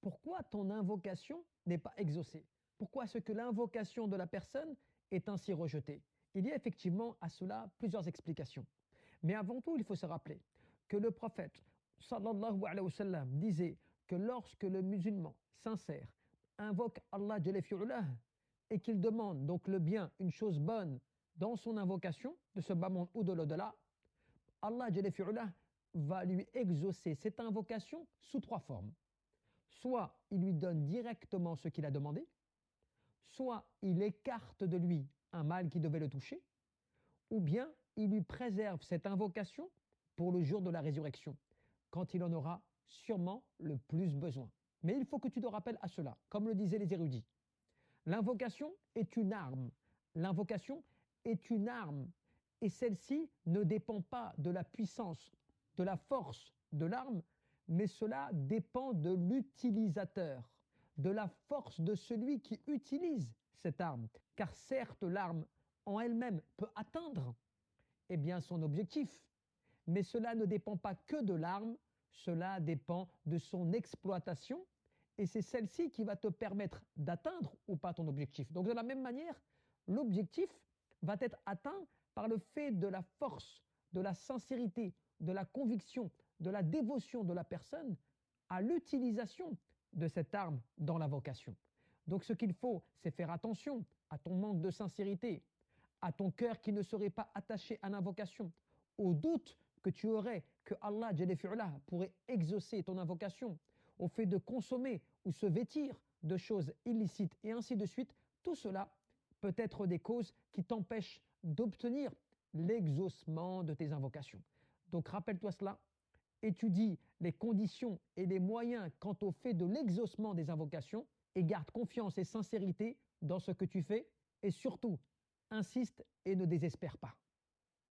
pourquoi ton invocation n'est pas exaucée? Pourquoi est-ce que l'invocation de la personne est ainsi rejetée? Il y a effectivement à cela plusieurs explications. Mais avant tout, il faut se rappeler que le prophète sallallahu alayhi wa sallam disait que lorsque le musulman sincère invoque Allah Jalla fi'ulah et qu'il demande donc le bien, une chose bonne dans son invocation de ce bas monde ou de l'au-delà, Allah Jalla fi'ulah va lui exaucer cette invocation sous trois formes. Soit il lui donne directement ce qu'il a demandé, soit il écarte de lui un mal qui devait le toucher, ou bien il lui préserve cette invocation pour le jour de la résurrection, quand il en aura sûrement le plus besoin. Mais il faut que tu te rappelles à cela, comme le disaient les érudits. L'invocation est une arme. L'invocation est une arme. Et celle-ci ne dépend pas de la puissance, de la force de l'arme, mais cela dépend de l'utilisateur, de la force de celui qui utilise cette arme. Car certes, l'arme en elle-même peut atteindre son objectif, mais cela ne dépend pas que de l'arme, cela dépend de son exploitation et c'est celle-ci qui va te permettre d'atteindre ou pas ton objectif. Donc de la même manière, l'objectif va être atteint par le fait de la force, de la sincérité, de la conviction, de la dévotion de la personne à l'utilisation de cette arme dans la vocation. Donc ce qu'il faut, c'est faire attention à ton manque de sincérité, à ton cœur qui ne serait pas attaché à l'invocation, au doute que tu aurais que Allah Jalla fi'ulah pourrait exaucer ton invocation, au fait de consommer ou se vêtir de choses illicites et ainsi de suite, tout cela peut être des causes qui t'empêchent d'obtenir l'exaucement de tes invocations. Donc rappelle-toi cela, étudie les conditions et les moyens quant au fait de l'exaucement des invocations et garde confiance et sincérité dans ce que tu fais et surtout, insiste et ne désespère pas.